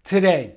Today,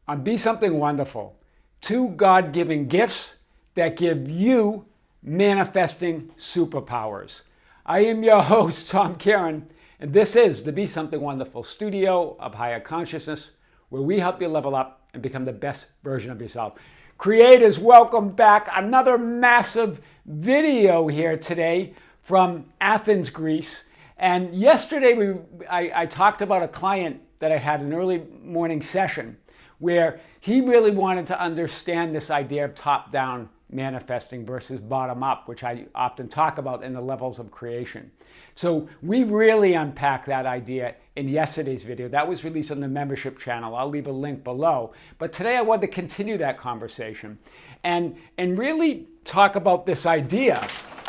on Be Something Wonderful, 2 God-given gifts that give you manifesting superpowers. I am your host, Tom Karen, and this is the Be Something Wonderful studio of higher consciousness, where we help you level up and become the best version of yourself. Creators, welcome back. Another massive video here today from Athens, Greece. And yesterday I talked about a client that I had an early morning session where he really wanted to understand this idea of top-down manifesting versus bottom-up, which I often talk about in the levels of creation. So we really unpack that idea in yesterday's video. That was released on the membership channel. I'll leave a link below. But today I want to continue that conversation and really talk about this idea.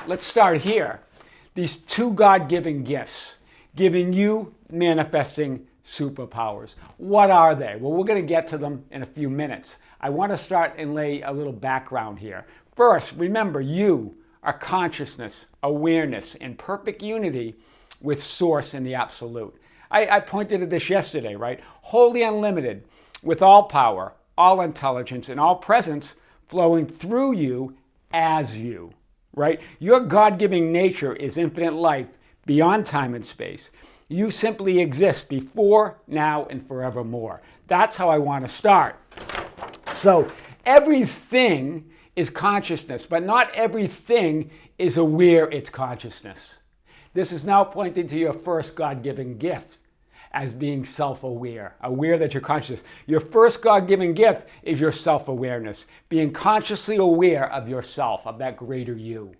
Let's start here. These 2 God-given gifts, giving you manifesting superpowers. What are they? Well, we're going to get to them in a few minutes. I want to start and lay a little background here. First, remember, you are consciousness, awareness, in perfect unity with Source in the Absolute. I pointed to this yesterday, right? Wholly unlimited, with all power, all intelligence, and all presence flowing through you as you. Right? Your God-given nature is infinite life beyond time and space. You simply exist before, now, and forevermore. That's how I want to start. So everything is consciousness, but not everything is aware it's consciousness. This is now pointing to your first God-given gift as being self-aware, aware that you're conscious. Your first God-given gift is your self-awareness, being consciously aware of yourself, of that greater you.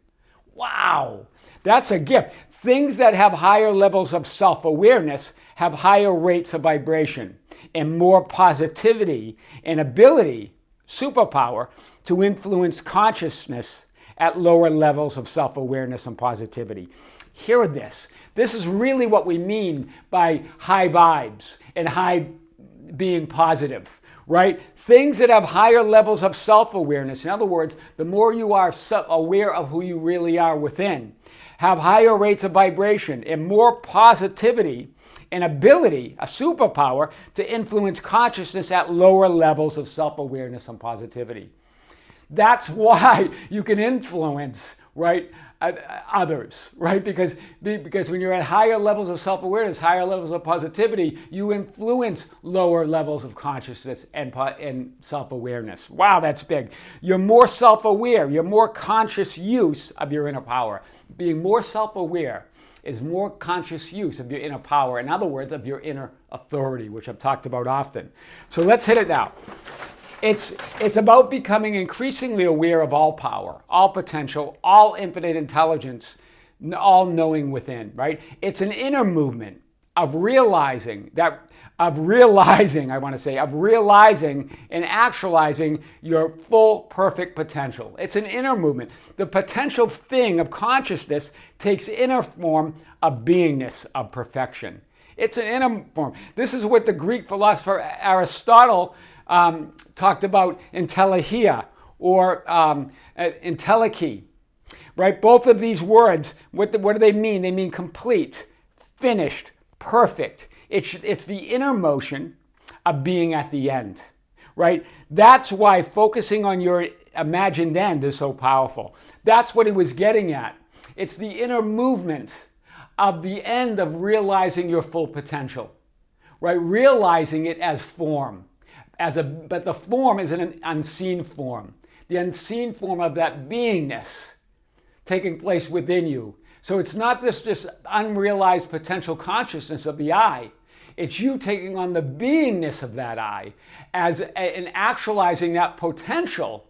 Wow, that's a gift. Things that have higher levels of self-awareness have higher rates of vibration and more positivity and ability, superpower, to influence consciousness at lower levels of self-awareness and positivity. Hear this. This is really what we mean by high vibes and high being positive, right? Things that have higher levels of self-awareness, in other words, the more you are aware of who you really are within, have higher rates of vibration and more positivity and ability, a superpower, to influence consciousness at lower levels of self-awareness and positivity. That's why you can influence, right, others, right? Because when you're at higher levels of self-awareness, higher levels of positivity, you influence lower levels of consciousness and self-awareness. Wow, that's big. You're more self-aware. You're more conscious use of your inner power. Being more self-aware is more conscious use of your inner power. In other words, of your inner authority, which I've talked about often. So let's hit it now. It's about becoming increasingly aware of all power, all potential, all infinite intelligence, all knowing within, right? It's an inner movement of realizing and actualizing your full perfect potential. It's an inner movement. The potential thing of consciousness takes inner form of beingness, of perfection. It's an inner form. This is what the Greek philosopher Aristotle talked about entelechia or entelechie, right? Both of these words, what do they mean? They mean complete, finished, perfect. It's the inner motion of being at the end, right? That's why focusing on your imagined end is so powerful. That's what he was getting at. It's the inner movement of the end of realizing your full potential, right? Realizing it as form. But the form is an unseen form. The unseen form of that beingness taking place within you. So it's not this unrealized potential consciousness of the I. It's you taking on the beingness of that I and actualizing that potential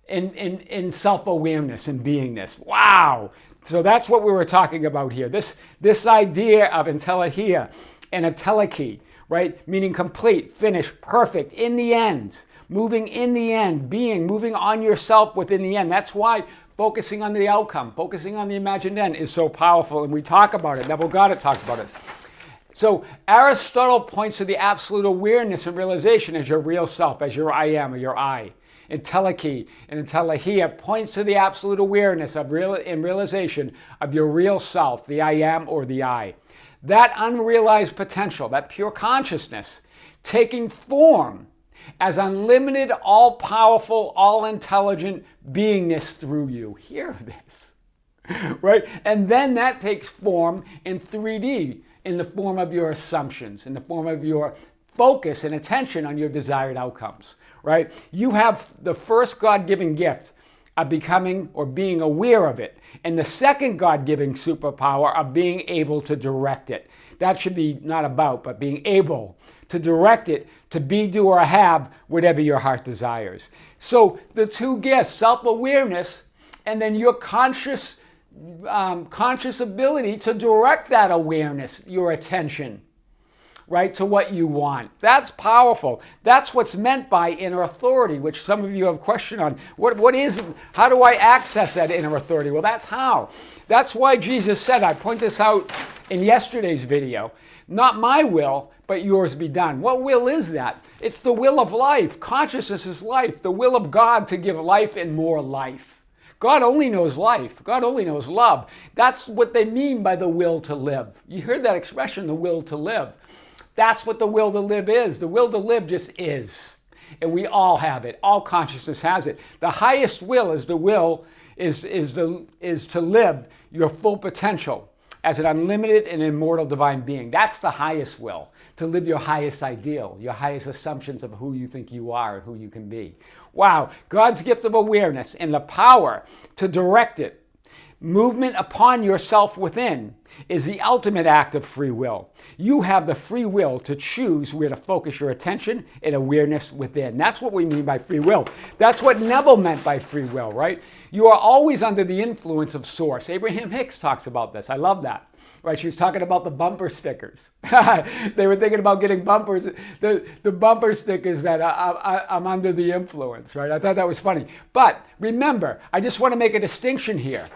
in self-awareness and beingness. Wow! So that's what we were talking about here. This idea of entelechia and entelechie, right? Meaning complete, finished, perfect, in the end, moving in the end, moving on yourself within the end. That's why focusing on the outcome, focusing on the imagined end is so powerful, and we talk about it. Neville talked about it. So Aristotle points to the absolute awareness and realization as your real self, as your I am or your I. Entelechie and entelechia points to the absolute awareness of and realization of your real self, the I am or the I. That unrealized potential, that pure consciousness, taking form as unlimited, all-powerful, all-intelligent beingness through you. Hear this, right? And then that takes form in 3D, in the form of your assumptions, in the form of your focus and attention on your desired outcomes, right? You have the first God-given gift of becoming or being aware of it, and the second God-given superpower of being able to direct it. That should be not about, but being able to direct it to be, do, or have whatever your heart desires. So the two gifts, self-awareness, and then your conscious ability to direct that awareness, your attention, right, to what you want. That's powerful. That's what's meant by inner authority, which some of you have questioned on. How do I access that inner authority? Well, that's how. That's why Jesus said, I point this out in yesterday's video, not my will, but yours be done. What will is that? It's the will of life. Consciousness is life. The will of God to give life and more life. God only knows life. God only knows love. That's what they mean by the will to live. You heard that expression, the will to live. That's what the will to live is. The will to live just is. And we all have it. All consciousness has it. The highest will is to live your full potential as an unlimited and immortal divine being. That's the highest will, to live your highest ideal, your highest assumptions of who you think you are and who you can be. Wow, God's gift of awareness and the power to direct it, movement upon yourself within, is the ultimate act of free will. You have the free will to choose where to focus your attention and awareness within. That's what we mean by free will. That's what Neville meant by free will, right? You are always under the influence of source. Abraham Hicks talks about this. I love that. Right, she was talking about the bumper stickers. They were thinking about getting bumpers, the bumper stickers that I'm under the influence, right? I thought that was funny. But remember, I just want to make a distinction here.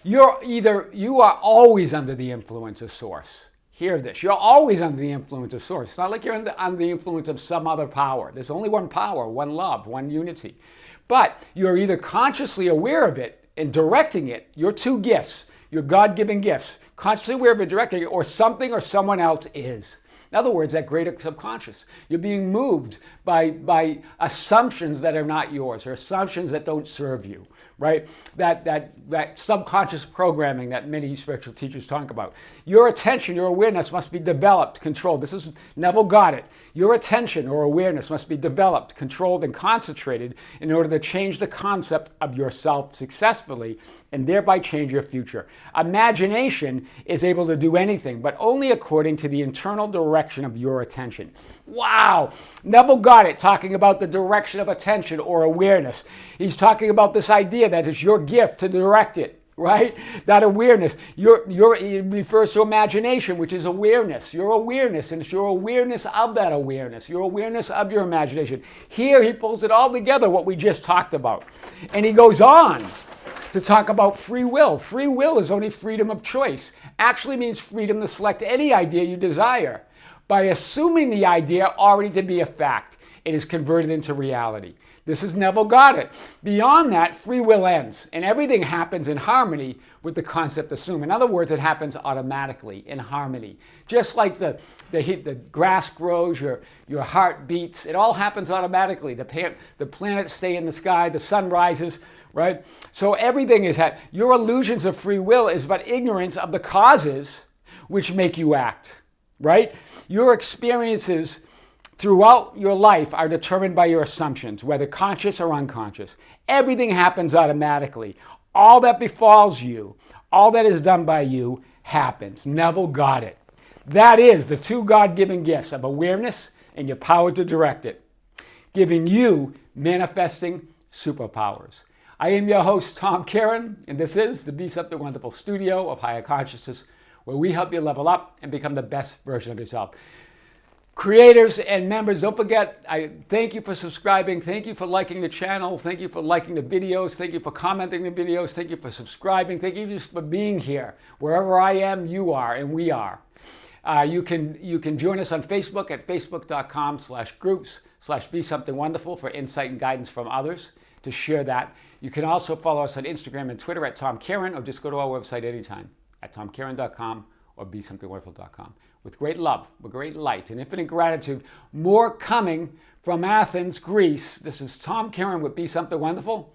You are always under the influence of source. Hear this. You're always under the influence of source. It's not like you're under the influence of some other power. There's only one power, one love, one unity. But you're either consciously aware of it and directing it, your two gifts, your God-given gifts, consciously aware of it, directing it, or something or someone else is. In other words, that greater subconscious. You're being moved by assumptions that are not yours, or assumptions that don't serve you, right? That subconscious programming that many spiritual teachers talk about. Your attention, your awareness must be developed, controlled. This is, Neville got it. Your attention or awareness must be developed, controlled, and concentrated in order to change the concept of yourself successfully and thereby change your future. Imagination is able to do anything, but only according to the internal direction of your attention. Wow! Neville got it, talking about the direction of attention or awareness. He's talking about this idea that it's your gift to direct it, right? That awareness. It refers to imagination, which is awareness. Your awareness, and it's your awareness of that awareness, your awareness of your imagination. Here he pulls it all together, what we just talked about. And he goes on to talk about free will. Free will is only freedom of choice. Actually means freedom to select any idea you desire. By assuming the idea already to be a fact, it is converted into reality. This is Neville got it. Beyond that, free will ends, and everything happens in harmony with the concept assumed. In other words, it happens automatically, in harmony. Just like the grass grows, your heart beats, it all happens automatically. The planets stay in the sky, the sun rises, right? So everything is your illusions of free will is but ignorance of the causes which make you act, right? Your experiences throughout your life are determined by your assumptions, whether conscious or unconscious. Everything happens automatically. All that befalls you, all that is done by you, happens. Neville got it. That is the two God-given gifts of awareness and your power to direct it, giving you manifesting superpowers. I am your host, Tom Karen, and this is the Be Something Wonderful studio of higher consciousness, where we help you level up and become the best version of yourself. Creators and members, don't forget, I thank you for subscribing. Thank you for liking the channel. Thank you for liking the videos. Thank you for commenting the videos. Thank you for subscribing. Thank you just for being here. Wherever I am, you are, and we are. You can join us on Facebook at facebook.com/groups/BeSomethingWonderful for insight and guidance from others to share that. You can also follow us on Instagram and Twitter at Tom Karen, or just go to our website anytime at tomkaren.com or BeSomethingWonderful.com. with great love, with great light, and infinite gratitude. More coming from Athens, Greece. This is Tom Karen with Be Something Wonderful.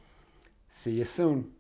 See you soon.